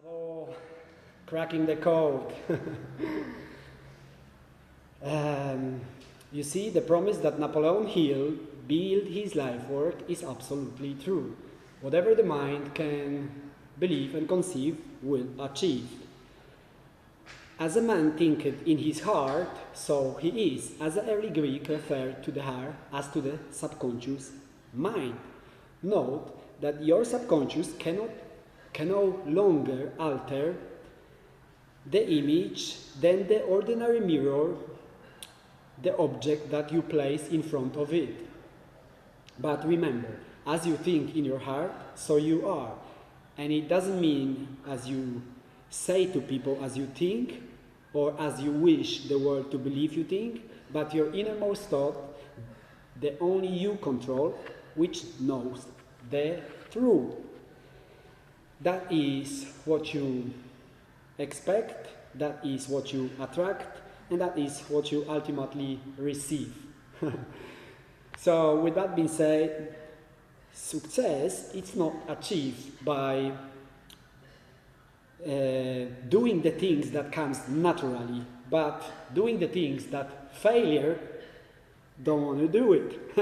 Bravo, cracking the code. You see, the promise that Napoleon Hill built his life work is absolutely true. Whatever the mind can believe and conceive will achieve. As a man thinketh in his heart, so he is, as the early Greek referred to the heart as to the subconscious mind. Note that your subconscious can no longer alter the image than the ordinary mirror, the object that you place in front of it. But remember, as you think in your heart, so you are. And it doesn't mean as you say to people as you think, or as you wish the world to believe you think, but your innermost thought, the only you control, which knows the truth. That is what you expect, that is what you attract, and that is what you ultimately receive. So with that being said, success is not achieved by doing the things that comes naturally, but doing the things that failure don't want to do it.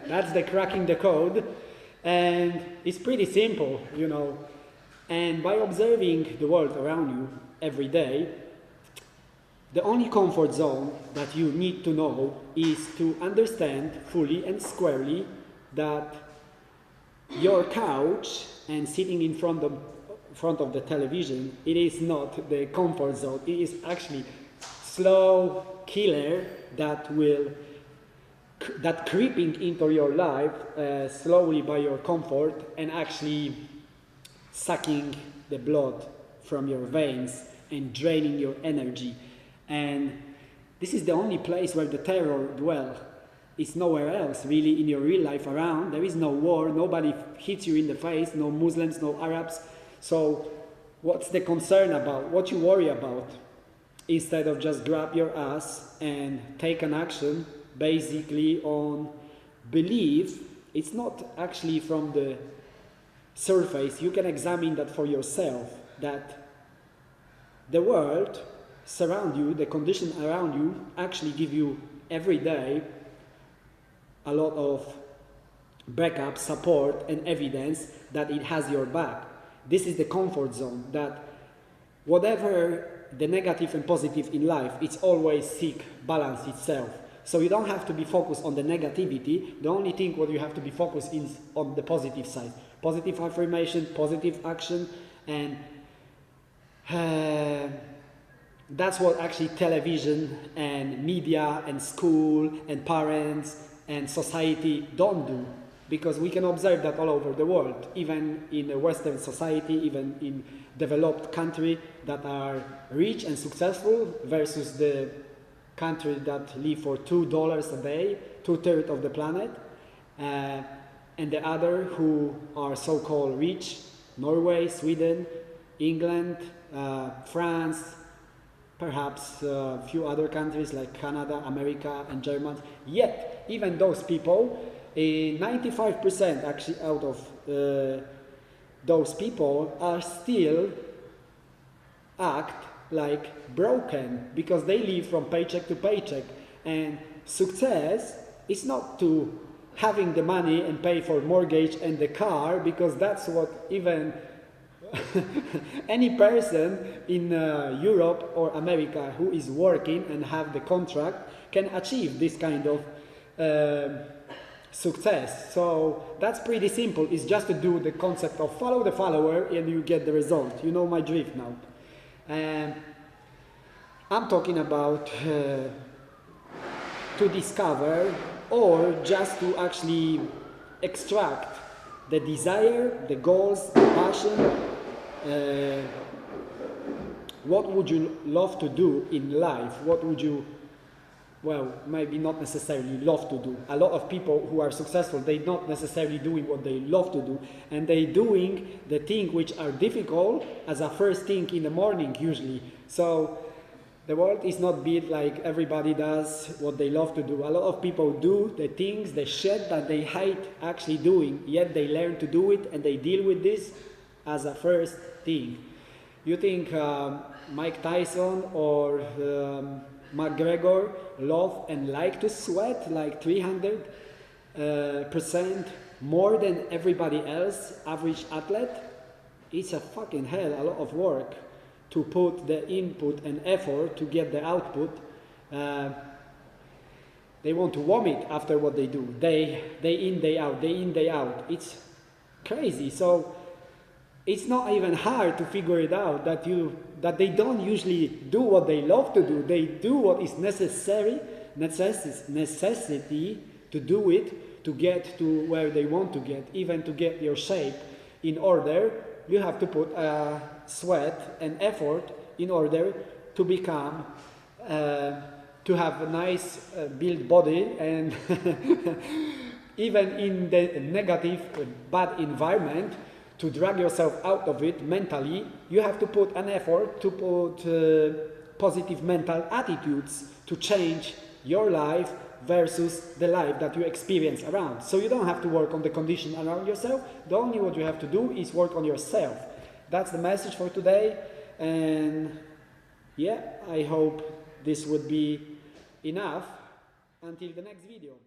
That's the cracking the code, and it's pretty simple, you know. And by observing the world around you every day, the only comfort zone that you need to know is to understand fully and squarely that your couch and sitting in front of the television, it is not the comfort zone. It is actually slow killer that creeping into your life slowly by your comfort and actually sucking the blood from your veins and draining your energy. And this is the only place where the terror dwells. It's nowhere else really in your real life around. There is no war, nobody hits you in the face, no Muslims, no Arabs. So what's the concern about? What you worry about? Instead of just grab your ass and take an action basically on belief. It's not actually from the surface. You can examine that for yourself, that the world surround you, the conditions around you actually give you every day a lot of backup, support and evidence that it has your back. This is the comfort zone, that whatever the negative and positive in life, it's always seek balance itself. So you don't have to be focused on the negativity. The only thing what you have to be focused is on the positive side. Positive affirmation, positive action, and that's what actually television and media and school and parents and society don't do. Because we can observe that all over the world, even in a Western society, even in developed countries that are rich and successful versus the country that live for $2 a day, 2/3 of the planet, and the other who are so-called rich, Norway, Sweden, England, France, perhaps a few other countries like Canada, America, and Germany. Yet, even those people, 95% actually out of those people are still act like broken because they live from paycheck to paycheck. And success is not to having the money and pay for mortgage and the car, because that's what even any person in Europe or America who is working and have the contract can achieve this kind of success. So that's pretty simple. It's just to do the concept of follow the follower and you get the result. You know my drift now. I'm talking about to discover or just to actually extract the desire, the goals, the passion. What would you love to do in life? What would you, well, maybe not necessarily love to do. A lot of people who are successful, they're not necessarily doing what they love to do, and they're doing the things which are difficult as a first thing in the morning usually. So the world is not built like everybody does what they love to do. A lot of people do the things, the shit that they hate actually doing, yet they learn to do it and they deal with this as a first thing. You think Mike Tyson or McGregor love and like to sweat like 300% more than everybody else, average athlete? It's a fucking hell, a lot of work to put the input and effort to get the output. They want to vomit after what they do. Day in, day out, day in, day out. It's crazy. So it's not even hard to figure it out that they don't usually do what they love to do. They do what is necessity to do it, to get to where they want to get, even to get your shape in order. You have to put sweat and effort in order to become, to have a nice built body, and even in the negative, bad environment, to drag yourself out of it mentally, you have to put an effort to put positive mental attitudes to change your life versus the life that you experience around. So you don't have to work on the condition around yourself. The only what you have to do is work on yourself. That's the message for today. And yeah, I hope this would be enough. Until the next video.